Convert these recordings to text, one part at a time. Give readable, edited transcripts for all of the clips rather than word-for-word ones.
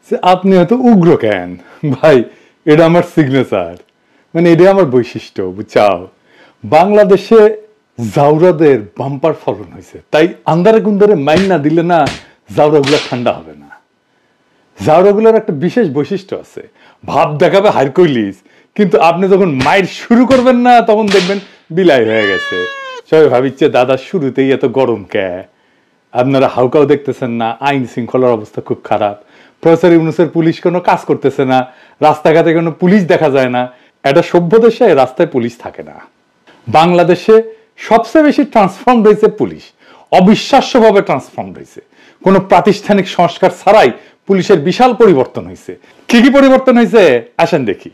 যে আপনি এত উগ্র কেন ভাই? এটা আমার সিগনেচার, মানে এটা আমার বৈশিষ্ট্য, বুঝছাও। বাংলাদেশে জাউরাদের বাম্পার ফলন হয়েছে, তাই আন্দারে কুন্দারে মাইন না দিলে না জাউরাগুলো ঠান্ডা হবে না। জাউরাগুলোর একটা বিশেষ বৈশিষ্ট্য আছে, ভাব দেখাবে হারকইলিস, কিন্তু আপনি যখন মাইর শুরু করবেন না তখন দেখবেন বিলাই হয়ে গেছে। সবাই ভাবিচ্ছে দাদা শুরুতেই এত গরম কে? আপনারা হাউকাও দেখতেছেন না, আইন শৃঙ্খলার অবস্থা খুব খারাপ। প্রফেসর ইউনূসের পুলিশ কোনো কাজ করতেছে না, রাস্তাঘাটে কোনো পুলিশ দেখা যায় না। একটা সভ্য দেশে রাস্তায় পুলিশ থাকে না। বাংলাদেশে সবচেয়ে বেশি ট্রান্সফর্ম হয়েছে পুলিশ, অবিশ্বাস্যভাবে ট্রান্সফর্ম হয়েছে। কোনো প্রাতিষ্ঠানিক সংস্কার ছাড়াই পুলিশের বিশাল পরিবর্তন হয়েছে। কি কি পরিবর্তন হয়েছে আসেন দেখি।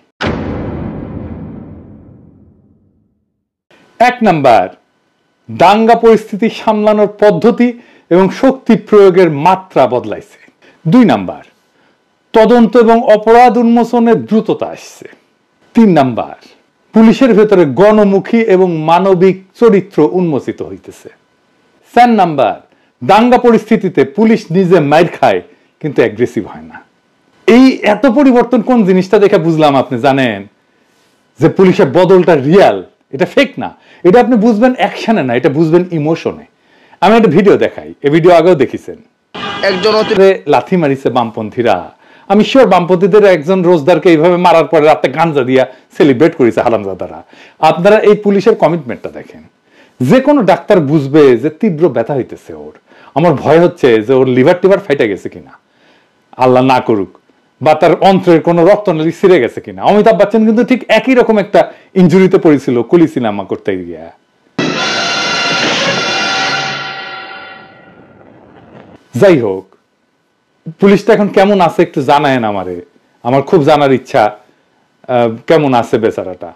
1 নাম্বার, দাঙ্গা পরিস্থিতি সামলানোর পদ্ধতি এবং শক্তি প্রয়োগের মাত্রা বদলাইছে। 2 নাম্বার, তদন্ত এবং অপরাধ উন্মোচনের দ্রুততা আসছে। 3 নাম্বার, পুলিশের ভেতরে গণমুখী এবং মানবিক চরিত্র উন্মোচিত হইতেছে। 4 নাম্বার, দাঙ্গা পরিস্থিতিতে পুলিশ নিজে মাইর খায় কিন্তু অ্যাগ্রেসিভ হয় না। এই এত পরিবর্তন কোন জিনিসটা দেখে বুঝলাম আপনি জানেন? যে পুলিশের বদলটা রিয়াল, এটা ফেক না। এটা আপনি বুঝবেন অ্যাকশনে না, এটা বুঝবেন ইমোশনে। আমি একটা ভিডিও দেখাই, এই ভিডিও আগেও দেখেছেন। একজন লাথি মারিছে বামপন্থীরা, আমি শিওর বামপন্থীদের একজন রোজদারকে এইভাবে মারার পরে রাতে গাঞ্জা দিয়া সেলিব্রেট করেছে হারামজাদারা। আপনারা এই পুলিশের কমিটমেন্টটা দেখেন। যে কোনো ডাক্তার বুঝবে যে তীব্র ব্যথা হইতেছে ওর। আমার ভয় হচ্ছে যে ওর লিভার টিভার ফাইটা গেছে কিনা, আল্লাহ না করুক, বা তার অন্ত্রের কোনো রক্তনালী ছিঁড়ে গেছে কিনা। অমিতাভ বচ্চন কিন্তু ঠিক একই রকম একটা ইনজুরিতে পড়েছিল কুলি সিনেমা করতে গিয়া। যাই হোক, পুলিশটা এখন কেমন আছে একটু জানায়েন আমারে, আমার খুব জানার ইচ্ছা কেমন আছে বেচারাটা।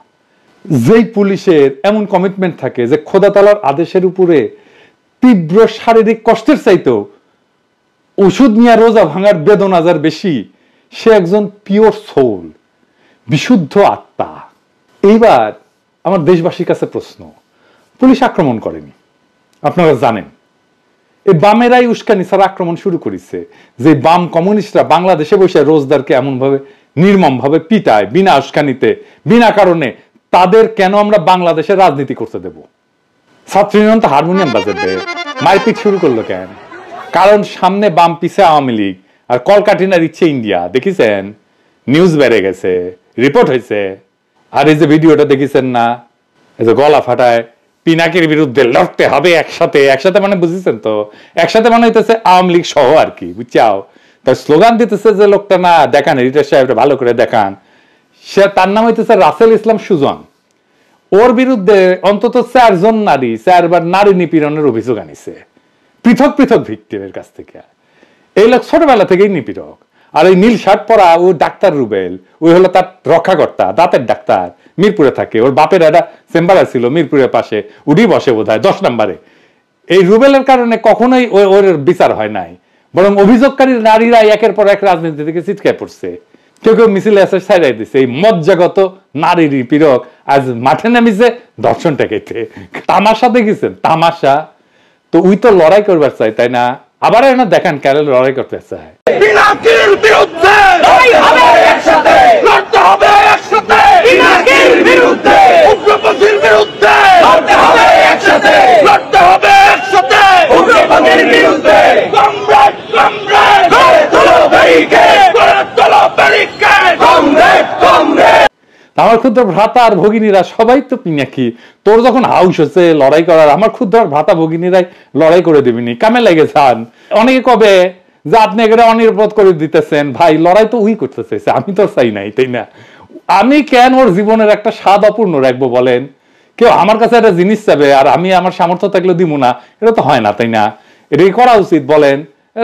যেই পুলিশের এমন কমিটমেন্ট থাকে যে খোদা তাআলার আদেশের উপরে তীব্র শারীরিক কষ্টের চাইতেও ওষুধ নিয়ে রোজা ভাঙার বেদনা যার বেশি, সে একজন পিওর সোল, বিশুদ্ধ আত্মা। এইবার আমার দেশবাসীর কাছে প্রশ্ন, পুলিশ আক্রমণ করেনি, আপনারা জানেন। এই বামেরাই উস্কানি ছাড়া আক্রমণ শুরু করেছে। যে বাম কমিউনিস্টরা বাংলাদেশে বসে রোজদারকে এমন ভাবে নির্মম ভাবে পিটায় বিনা উস্কানিতে, বিনা কারণে, তাদের কেন আমরা বাংলাদেশে রাজনীতি করতে দেব? ছাত্র ইউনিয়ন তো হারমোনিয়াম বাজাবে, মারপিট শুরু করলো কেন? কারণ সামনে বাম পিছে আওয়ামী লীগ আর কলকাঠিনার ইচ্ছে ইন্ডিয়া। দেখেছেন, নিউজ বেড়ে গেছে, রিপোর্ট হয়েছে। আর এই যে ভিডিওটা দেখেছেন না, এই যে গলা ফাটায় পিনাকির বিরুদ্ধে লড়তে হবে একসাথে। একসাথে মানে বুঝেছেন তো, একসাথে মানে হইতেছে আওয়ামী লীগ সহ আর কি, বুঝছাও। তার স্লোগান দিতেছে যে লোকটা, না দেখান এডিটর সাহেবটা ভালো করে দেখান, সে তার নাম হইতেছে রাসেল ইসলাম সুজন। ওর বিরুদ্ধে অন্তত 4 জন নারী 4 বার নারী নিপীড়নের অভিযোগ আনিছে পৃথক পৃথক ভিক্টিমের কাছ থেকে। এই লোক ছোটবেলা থেকেই নিপীড়ক। আর এই নীল শার্ট পরা ও ডাক্তার রুবেল, ওই হলো তার রক্ষাকর্তা, দাঁতের ডাক্তার, মিরপুরে থাকে। ওর বাপের একটা চেম্বার ছিল মিরপুরের পাশে, উডি বসে বোধহয় 10 নম্বরে। এই রুবেলের কারণে কখনোই ওর বিচার হয় নাই, বরং অভিযোগকারী নারীরা একের পর এক রাজনীতি থেকে ছিটকে পড়ছে। কেউ কেউ মিছিলে এসে ছাইড়াই দিছে। এই মজ্জাগত নারী নিপীড়ক আজ মাঠে নামিছে ধর্ষণ ঠেকাইতে। তামাশা দেখেছেন, তামাশা। তো উই তো লড়াই করবার চাই, তাই না? আবার না দেখান কেন লড়াই করতে চায়। পিনাকির বিরুদ্ধে লড়াই হবে একসাথে, লড়তে হবে একসাথে। পিনাকির বিরুদ্ধে, উগ্রপন্থীর বিরুদ্ধে লড়তে হবে একসাথে, লড়তে হবে একসাথে। উগ্রপন্থীর বিরুদ্ধে কমরেড কমরেড, গড়ে তোলো ব্যারিকেড, গড়ে তোলো ব্যারিকেড, কমরেড কমরেড। আমার ক্ষুদ্র ভ্রাতা আর ভগিনীরা সবাই তো পিনাকি। তোর যখন হাউস হচ্ছে লড়াই করার, আমার ক্ষুদ্র ভ্রাতা ভগিনীরাই লড়াই করে দিবিনি, কামে লেগে যান। অনেকে কবে যে আপনি এগুলো অনিরাপদ করে দিতেছেন। ভাই লড়াই তো উই করতে চাইছে, আমি তো চাই নাই, তাই না? আমি কেন ওর জীবনের একটা স্বাদ অপূর্ণ রাখবো বলেন? কেউ আমার কাছে একটা জিনিস চাবে আর আমি আমার সামর্থ্য থাকলে দিব না, এটা তো হয় না, তাই না? এটা করা উচিত বলেন?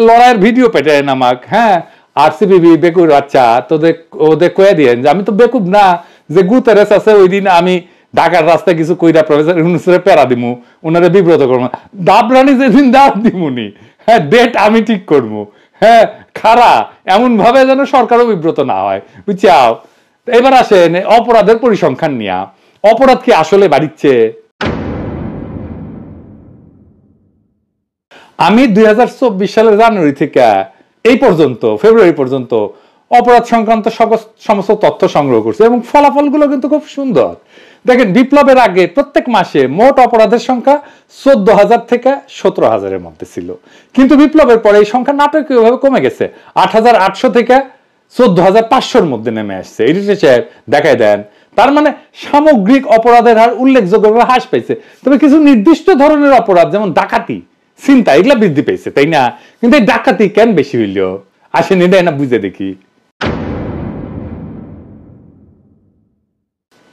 লড়াইয়ের ভিডিও পেটায় নামাক, হ্যাঁ। আরসিবি বেকুর বাচ্চা, তোদের ওদের কয়ে দিয়েন যে আমি তো বেকুব না, যে গুতেরেস আছে ওই দিন আমি ঢাকার রাস্তায় কিছু কইরা প্রফেসর ইউনূসের প্যারা দিমু, ওনারা বিব্রত করবো। দাবরানি যেদিন দাঁত দিমুনি, হ্যাঁ ডেট আমি ঠিক করবো, হ্যাঁ খারা, এমন ভাবে যেন সরকারও বিব্রত না হয়, বুঝছাও। এবার আসেন অপরাধের পরিসংখ্যান নিয়া। অপরাধ কি আসলে বাড়িচ্ছে? আমি 2024 সালের জানুয়ারি থেকে এই পর্যন্ত ফেব্রুয়ারি পর্যন্ত অপরাধ সংক্রান্ত সমস্ত তথ্য সংগ্রহ করছে এবং ফলাফলগুলো কিন্তু খুব সুন্দর। দেখেন, বিপ্লবের আগে প্রত্যেক মাসে মোট অপরাধের সংখ্যা 14,000 থেকে 17,000-এর মধ্যে ছিল, কিন্তু বিপ্লবের পরে এই সংখ্যা নাটকীয়ভাবে কমে গেছে, 8,800 থেকে 14,500-এর মধ্যে নেমে আসছে। এডিটর সাহেব দেখায় দেন। তার মানে সামগ্রিক অপরাধের হার উল্লেখযোগ্যভাবে হ্রাস পাইছে, তবে কিছু নির্দিষ্ট ধরনের অপরাধ যেমন ডাকাতি, চিন্তা, এগুলা বৃদ্ধি পেয়েছে, তাই না? কিন্তু এই ডাকাতি কেন বেশি হইল? আসেন এটা না বুঝে দেখি।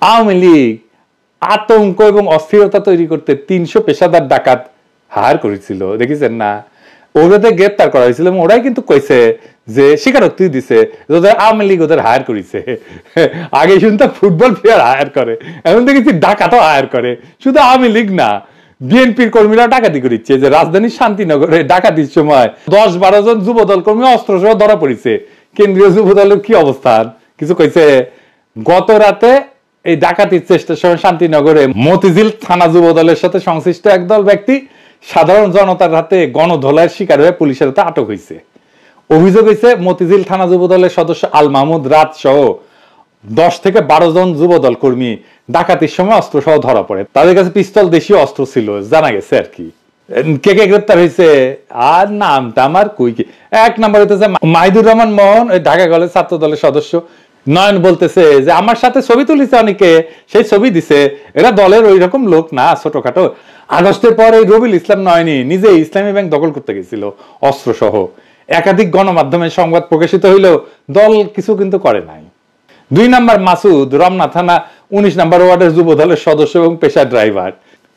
আওয়ামী লীগ আতঙ্ক এবং অস্থিরতা তৈরি করতে 300 পেশাদার ডাকাত হায়ার করেছিল, দেখেছেন না? ওদের গ্রেপ্তার করা হয়েছিল এবং ওরাই কিন্তু কইছে যে স্বীকারোক্তি দিছে ওদের আওয়ামী লীগ ওদের হায়ার করেছে। আগে শুনতাম ফুটবল প্লেয়ার হায়ার করে, এখন দেখেছি ডাকাতও হায়ার করে। শুধু আওয়ামী লীগ না, বিএনপির কর্মীরা ডাকাতি করেছে। যে রাজধানীর শান্তিনগরে ডাকাতির সময় 10-12 জন যুবদল কর্মী অস্ত্র সহ ধরা পড়েছে। কেন্দ্রীয় যুবদলের কি অবস্থান কিছু কইছে? গত রাতে এই ডাকাতির চেষ্টার সময় শান্তিনগরে মতিঝিল থানা যুবদলের সাথে সংশ্লিষ্ট একদল ব্যক্তি সাধারণ জনতার হাতে গণধোলার শিকার হয়ে পুলিশের হাতে আটক হয়েছে। অভিযোগ হয়েছে মতিঝিল থানা যুবদলের সদস্য আল মাহমুদ রাত সহ 10 থেকে 12 জন যুবদল কর্মী ডাকাতির সময় অস্ত্র সহ ধরা পড়ে। তাদের কাছে পিস্তল দেশীয় অস্ত্র ছিল, জানা গেছে আর কি। কে কে গ্রেপ্তার হয়েছে আর নামটা আমার কই কি। 1 নম্বর হইতেছে মাহিদুর রহমান মোহন, ঢাকা কলেজ ছাত্র দলের সদস্য। নয়ন বলতেছে যে আমার সাথে ছবি তুলিছে অনেকে, সেই ছবি দিছে, এরা দলের ওই রকম লোক না, ছোটখাটো। আগস্টের পর এই রবিউল ইসলাম নয়নি নিজে ইসলামী ব্যাংক দখল করতে গেছিল অস্ত্র সহ। একাধিক গণমাধ্যমে সংবাদ প্রকাশিত হইলেও দল কিছু কিন্তু করে নাই। 2 নম্বর মাসুদ, রমনা থানা 19 নম্বর ওয়ার্ডের যুব দলের সদস্য এবং পেশার ড্রাইভার।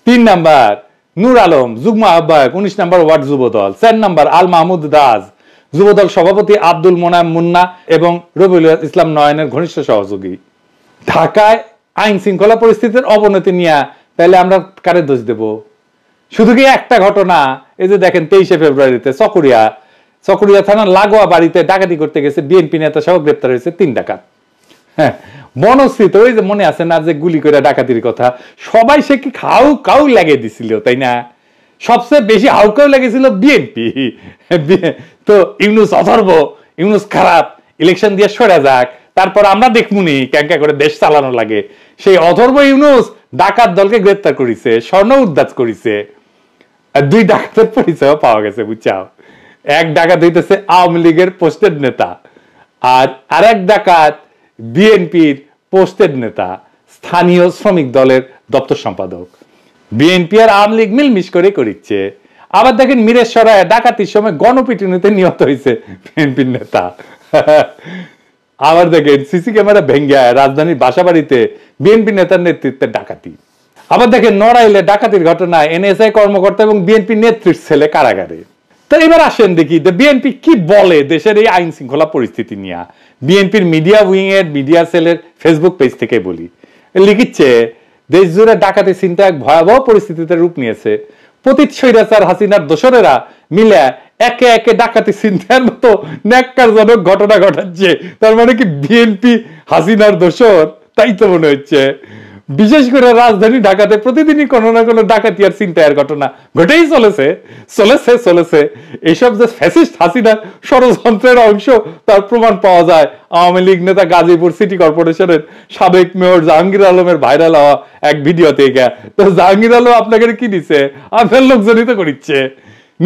3 নম্বর নূর আলম, যুগ্ম আহ্বায়ক 19 নম্বর ওয়ার্ড যুব দল। 4 নম্বর আল মাহমুদ দাস, যুবদল সভাপতি আব্দুল মোনায়েম মুন্না এবং রবিউল ইসলাম নয়নের ঘনিষ্ঠ সহযোগী। ঢাকায় আইন শৃঙ্খলা পরিস্থিতির অবনতি নিয়ে তাহলে আমরা কারে দোষ দেব? শুধু কি একটা ঘটনা? এই যে দেখেন 23 ফেব্রুয়ারিতে চকরিয়া থানার লাগোয়া বাড়িতে ডাকাতি করতে গেছে বিএনপি নেতা সহ গ্রেপ্তার হয়েছে 3 ডাকাত। হ্যাঁ, বনস্থিত ওই যে মনে আছে না যে গুলি করে ডাকাতির কথা, সবাই সে কি খাউ লাগিয়ে দিছিল, তাই না? সবচেয়ে বেশি হাউকাউ লেগেছিল বিএনপি। তো ইউনূস অথর্ব, ইউনূস খারাপ, ইলেকশন দিয়ে সরে যাক, তারপর আমরা দেখমুনি ক্যাঙ্কা করে দেশ চালানো লাগে। সেই অথর্ব ইউনূস ডাকাত দলকে গ্রেপ্তার করেছে, স্বর্ণ উদ্ধার করেছে। আর 2 ডাকাতের পরিচয় পাওয়া গেছে, বুঝছাও? এক ডাকাত হইতেছে আওয়ামী লীগের পোস্টেড নেতা, আর আরেক ডাকাত বিএনপির পোস্টেড নেতা, স্থানীয় শ্রমিক দলের দপ্তর সম্পাদক। বিএনপি আর আওয়ামী লীগ মিলমিশ করে করিচ্ছে। আবার দেখেন মিরেশ্বরায় ডাকাতির সময় গণপিটুনিতে নিহত হয়েছে বিএনপির নেতা। আবার দেখেন সিসি ক্যামেরা ভেঙ্গে রাজধানীর বাসাবাড়িতে বিএনপি নেতার নেতৃত্বে ডাকাতি। আবার দেখেন নড়াইলে ডাকাতির ঘটনায় এনএসআই কর্মকর্তা এবং বিএনপি নেত্রীর ছেলে কারাগারে। তো এবার আসেন দেখি বিএনপি কি বলে দেশের এই আইন শৃঙ্খলা পরিস্থিতি নিয়ে। বিএনপির মিডিয়া উইং এর মিডিয়া সেলের ফেসবুক পেজ থেকে বলি, লিখিচ্ছে দেশ জুড়ে ডাকাতি চিন্তা এক ভয়াবহ পরিস্থিতিতে রূপ নিয়েছে। পতিত স্বৈরাচার হাসিনার দোসরেরা মিলে একে একে ডাকাতি চিন্তার মতো ন্যাক্কারজনক ঘটনা ঘটাচ্ছে। তার মানে কি বিএনপি হাসিনার দোসর? তাই তো মনে হচ্ছে। বিশেষ করে রাজধানী ঢাকাতে প্রতিদিনই কোনো না কোনো ডাকাতি আর চিন্তায়ের ঘটনা ঘটেই চলেছে। এইসব যে ফ্যাসিস্ট হাসিনার ষড়যন্ত্রের অংশ তার প্রমাণ পাওয়া যায় আওয়ামী লীগ নেতা গাজীপুর সিটি কর্পোরেশনের সাবেক মেয়র জাহাঙ্গীর আলমের ভাইরাল হওয়া এক ভিডিও থেকে। তো জাহাঙ্গীর আলম আপনাকে কি দিচ্ছে? আপনার লোকজনই তো করিচ্ছে।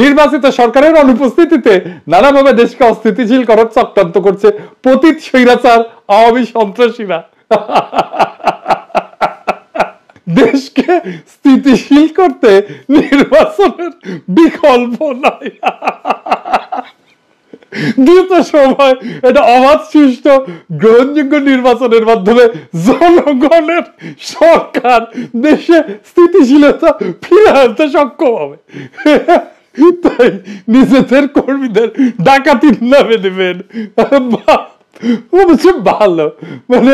নির্বাচিত সরকারের অনুপস্থিতিতে নানাভাবে দেশকে অস্থিতিশীল করার চক্রান্ত করছে পতিত স্বৈরাচার আওয়ামী সন্ত্রাসীরা। দেশকে স্থিতিশীল করতে নির্বাচনের বিকল্প নাই। দ্রুত সময় এটা অবাধ সুষ্ঠু গ্রহণযোগ্য নির্বাচনের মাধ্যমে জনগণের সরকার দেশে স্থিতিশীলতা ফিরে আনতে সক্ষম হবে। তাই নিজেদের কর্মীদের ডাকাতির নামে দেবেন। অবশ্য ভালো, মানে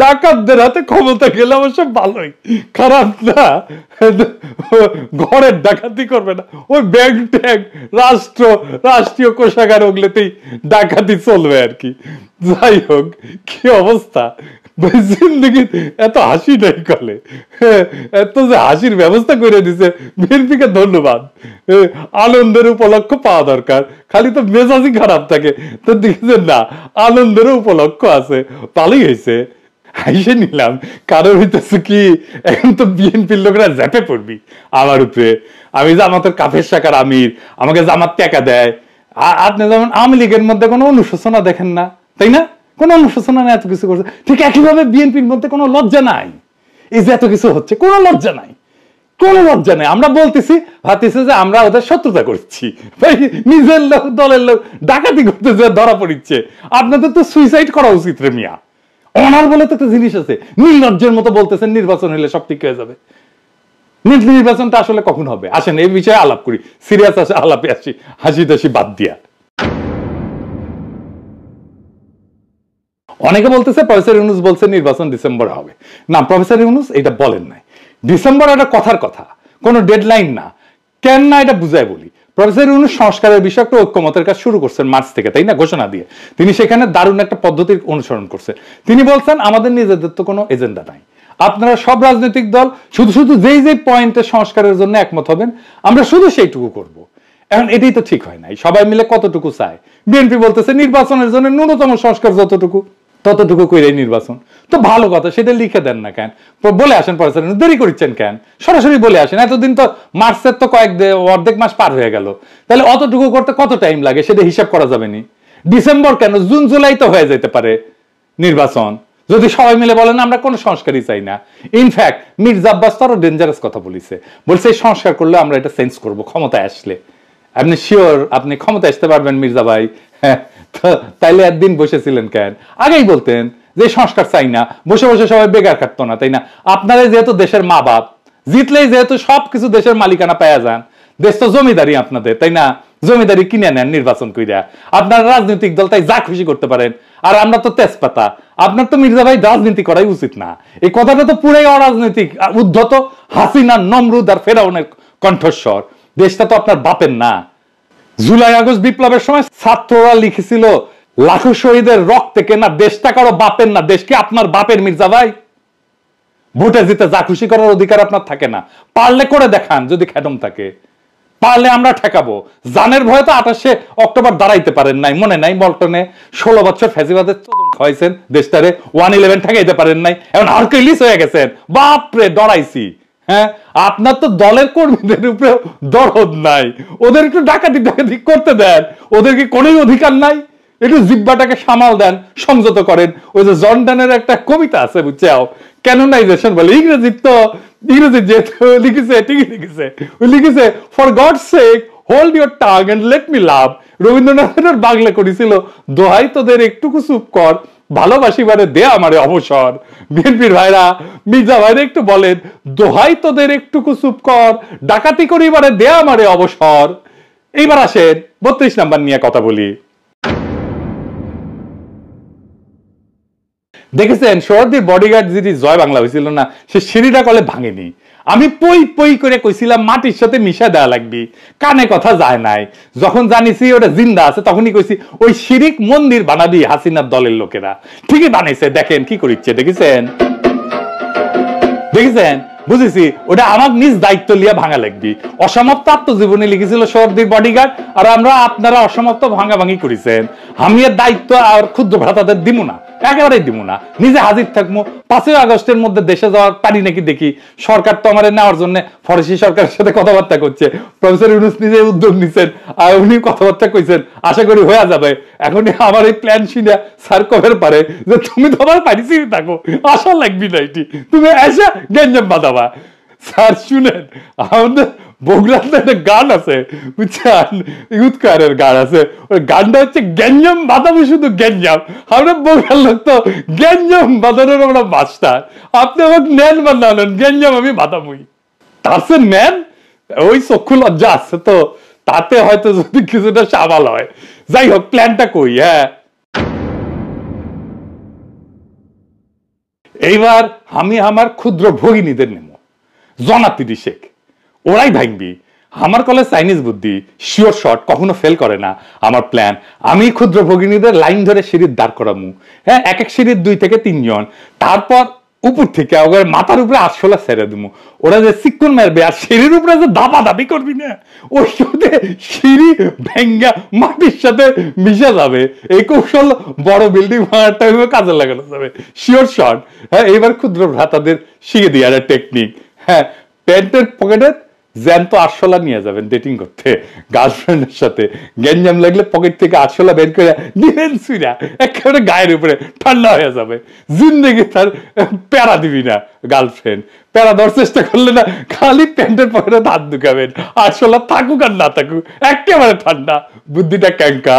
ডাকাতদের হাতে ক্ষমতা গেলে অবশ্য ভালোই, খারাপ না। ঘরের ডাকাতি করবে না, ওই ব্যাংক ট্যাঙ্ক রাষ্ট্রীয় কোষাগার ওগুলোতেই ডাকাতি চলবে আর কি। যাই হোক, কি অবস্থা জিন্দগি এত হাসি নাই কলে, এত যে হাসির ব্যবস্থা করে দিছে বিএনপিকে ধন্যবাদ। আনন্দের উপলক্ষ পাওয়া দরকার, খালি তো মেজাজই খারাপ থাকে। তো দেখছেন না, আনন্দেরও উপলক্ষ আছে, ভালোই হয়েছে, হাসে নিলাম। কারণ হইতেছে কি, এখন তো বিএনপির লোকরা জ্যাপে পড়বি আমার উপরে। আমি জামাতের কাফের শাখার আমির, আমাকে জামাত টাকা দেয়। আপনি যেমন আওয়ামী লীগের মধ্যে কোনো অনুশোচনা দেখেন না, তাই না? কোনো অনুশোচনা নেই, এত কিছু করছে। ঠিক একইভাবে বিএনপির মধ্যে কোনো লজ্জা নাই, এই যে এত কিছু হচ্ছে, কোনো লজ্জা নাই, কোনো লজ্জা নেই। আমরা বলতেছি, ভাবতেছি যে আমরা ওদের শত্রুতা করছি, নিজের লোক দলের লোক ডাকাতি করতেছে, ধরা পড়িচ্ছে। আপনাদের তো সুইসাইড করা উচিত রে মিয়া। অনার বলে তো একটা জিনিস আছে, নির্লজ্জের মতো বলতেছেন নির্বাচন হলে সব ঠিক হয়ে যাবে। নির্বাচনটা আসলে কখন হবে? আসেন এই বিষয়ে আলাপ করি, সিরিয়াস আলাপে আসি, হাসি টাসি বাদ দিয়া। অনেকে বলতেছে প্রফেসর ইউনূস বলছে নির্বাচন ডিসেম্বরে হবে। না, প্রফেসর ইউনূস এটা বলেন নাই। ডিসেম্বর একটা কথার কথা, কোনো ডেডলাইন না। কেন না এটা বুঝায় বলি। প্রফেসর ইউনূস সংস্কারের বিষয়ে একটা ঐক্যমতের কাজ শুরু করছেন মার্চ থেকে, তাই না? ঘোষণা দিয়ে তিনি সেখানে দারুণ একটা পদ্ধতির অনুসরণ করছেন। তিনি বলছেন আমাদের নিজেদের তো কোনো এজেন্ডা নাই, আপনারা সব রাজনৈতিক দল শুধু শুধু যেই যেই পয়েন্টে সংস্কারের জন্য একমত হবেন আমরা শুধু সেইটুকু করব। এখন এটাই তো ঠিক হয় নাই, সবাই মিলে কতটুকু চায়। বিএনপি বলতেছে নির্বাচনের জন্য ন্যূনতম সংস্কার যতটুকু ততটুকু কইরাই নির্বাচন। তো ভালো কথা, সেটা লিখে দেন না কেন, বলে আসেন প্রফেসর, দেরি করছেন কেন? সরাসরি বলে আসেন। এতদিন তো মার্চের তো অর্ধেক মাস পার হয়ে গেল, তাহলে অতটুকু করতে কত টাইম লাগে সেটা হিসাব করা যাবে নি। ডিসেম্বর কেন, জুন জুলাই তো হয়ে যেতে পারে নির্বাচন, যদি সবাই মিলে বলেন আমরা কোনো সংস্কারই চাই না। ইনফ্যাক্ট মির্জা আব্বাস তো আরো ডেঞ্জারাস কথা বলেছে, বলছে এই সংস্কার করলে আমরা এটা চেঞ্জ করব ক্ষমতায় আসলে। আপনি শিওর আপনি ক্ষমতা আসতে পারবেন মির্জা ভাই? হ্যাঁ, তাইলে একদিন বসেছিলেন কেন? আগেই বলতেন যে সংস্কার চাই না, বসে বসে সবাই বেকার কাটতো না, তাই না? আপনারা যেহেতু দেশের মা বাপ, জিতলেই যেহেতু সবকিছু দেশের মালিকানা পাওয়া যান, দেশ তো জমিদারি আপনাদের, তাই না? জমিদারি কিনে নেন নির্বাচন কইরা, আপনারা রাজনৈতিক দল তাই যা খুশি করতে পারেন। আর আমরা তো তেজপাতা, আপনার তো মির্জা ভাই রাজনীতি করাই উচিত না। এই কথাটা তো পুরাই অরাজনৈতিক, উদ্ধত হাসিনা, নমরুদ আর ফেরাউনের কণ্ঠস্বর। দেশটা তো আপনার বাপের না। জুলাই আগস্ট বিপ্লবের সময় ছাত্ররা লিখেছিল লাখো শহীদের রক্তে কেনা দেশটা কারো বাপের না, দেশ কি আপনার বাপের মির্জা ভাই? ভোটে জিতে যা খুশি করার অধিকার আপনার থাকে না? পারলে করে দেখান যদি খ্যাটম থাকে, পারলে আমরা ঠেকাবো। জানের ভয়ে তো 28 অক্টোবর দাঁড়াইতে পারেন নাই, মনে নাই? বল্টনে 16 বছর ফ্যাসিবাদের চোদন খাওয়াইছেন দেশটারে, 111 ঠেকাইতে পারেন নাই, এখন হারকিউলিস হয়ে গেছেন। বাপরে ডরাইছি। হ্যাঁ, আপনার তো দলের কর্মীদের উপরে দরদ নাই, ওদের একটু ডাকাতি ডাকাতি করতে দেন, ওদের কি কোনো অধিকার নাই? একটু জিব্বাটাকে সামাল দেন, সংযত করেন। ওই যে জর্ডানের একটা কবিতা আছে বুঝছাও, ক্যানোনাইজেশন বলে, ইংরেজি তো ইংরেজি যেহেতু লিখেছে ঠিকই লিখেছে, ওই লিখেছে for God sake hold your tongue and let me love. রবীন্দ্রনাথের বাংলা করেছিল দোহাই তোদের একটুকু চুপ কর, ভালোবাসিবারে দে আমারে অবসর। বিএনপির ভাইরা মির্জা ভাইরা একটু বলেন দোহাই তোদের একটুকু চুপ কর, ডাকাতি করিবারে দে আমারে অবসর। এইবার আসেন 32 নাম্বার নিয়ে কথা বলি। দেখেছেন সোহরাওয়ার্দীর বডিগার্ড যিনি জয় বাংলা হয়েছিল না, সে সিঁড়িটা কলে ভাঙেনি। আমি পই পই করে কইছিলাম মাটির সাথে মিশা দেওয়া লাগবে, কানে কথা যায় নাই। যখন জানিছি ওটা জিন্দা আছে তখনই কইছি ওই শিরিক মন্দির বানাবি হাসিনার দলের লোকেরা। ঠিকই বানাইছে, দেখেন কি করিচ্ছে, দেখেছেন দেখেছেন বুঝেছি, ওটা আমার নিজ দায়িত্ব লিয়া ভাঙা লাগবি। অসমাপ্ত আত্মজীবনী লিখেছিল সোহরাওয়ার্দীর বডিগার্ড, আর আমরা আপনারা অসমাপ্ত ভাঙাভাঙি করেছেন। আমি এর দায়িত্ব আর ক্ষুদ্র ভ্রাতাদের দিব না, একেবারেই দিব না, নিজে হাজির থাকবো। 5ই আগস্টের মধ্যে দেশে যাওয়ার পারি নাকি দেখি। সরকার তো আমার নেওয়ার জন্য ফরাসি সরকারের সাথে কথাবার্তা করছে, প্রফেসর ইউনূস নিজে উদ্যোগ নিচ্ছেন, আর উনি কথাবার্তা কইছেন, আশা করি হয়ে যাবে। এখন আমার এই প্ল্যান শুনে স্যার কবের পারে যে তুমি তো আমার পারিছি থাকো, আশা লাগবি না, এটি তুমি এসে গেঞ্জাম বাঁধাবা। স্যার শুনেন, আমাদের বগুড়াতে একটা গান আছে বুঝছেন, ইউথকারের গান আছে, ওই গানটা হচ্ছে গ্যাঞ্জাম বাঁধাবো, শুধু গ্যাঞ্জাম। আমরা বগুড়ার লোক তো গ্যাঞ্জাম বাঁধানোর আমরা মাস্টার। আপনি আমাকে নেন বা না নেন, গ্যাঞ্জাম আমি বাঁধাবই। তার সে নেন, ওই চক্ষু লজ্জা আছে তো, তাতে হয়তো যদি কিছুটা সামাল হয়। যাই হোক, প্ল্যানটা কই। হ্যাঁ, এইবার আমি আমার ক্ষুদ্র ভগিনীদের নেব, জনা 30 ওরাই ভাঙবি। আমার কলেজ চাইনিজ বুদ্ধি, শিওর শট, কখনো ফেল করে না। আমার প্ল্যান, আমি ক্ষুদ্র ভগিনীদের লাইন ধরে সিঁড়ির দাঁড় করামু। হ্যাঁ, এক এক সিঁড়ির 2 থেকে 3 জন, তারপর উপর থেকে ওদের মাথার উপরে 8 ছেড়ে দেবো। ওরা যে চিকুন মারবে আর সিঁড়ির উপরে যে দাবা দাবি করবি না, ওই সাথে সিঁড়ি ভেঙ্গা মাটির সাথে মিশে যাবে। এই কৌশল বড় বিল্ডিং ভাঙার টাইমে কাজে লাগানো যাবে, শিওর শট। হ্যাঁ, এইবার ক্ষুদ্র ভ্রাতাদের শিখে দিয়ে একটা টেকনিক। হ্যাঁ, প্যান্টের পকেটে জ্যান্ত 8 নিয়ে যাবেন ডেটিং করতে গার্লফ্রেন্ডের সাথে। গ্যাঞ্জাম লাগলে পকেট থেকে 8 বের করে দিবেন, সুইরা একেবারে গায়ের উপরে ঠান্ডা হয়ে যাবে। জিন্দেগি তার প্যারা দিবি না গার্লফ্রেন্ড। প্যারা দেওয়ার চেষ্টা করলে না, খালি প্যান্টের পকেটে হাত ঢুকাবেন। 8 থাকুক আর না থাকুক, একেবারে ঠান্ডা। বুদ্ধিটা ক্যাঙ্কা।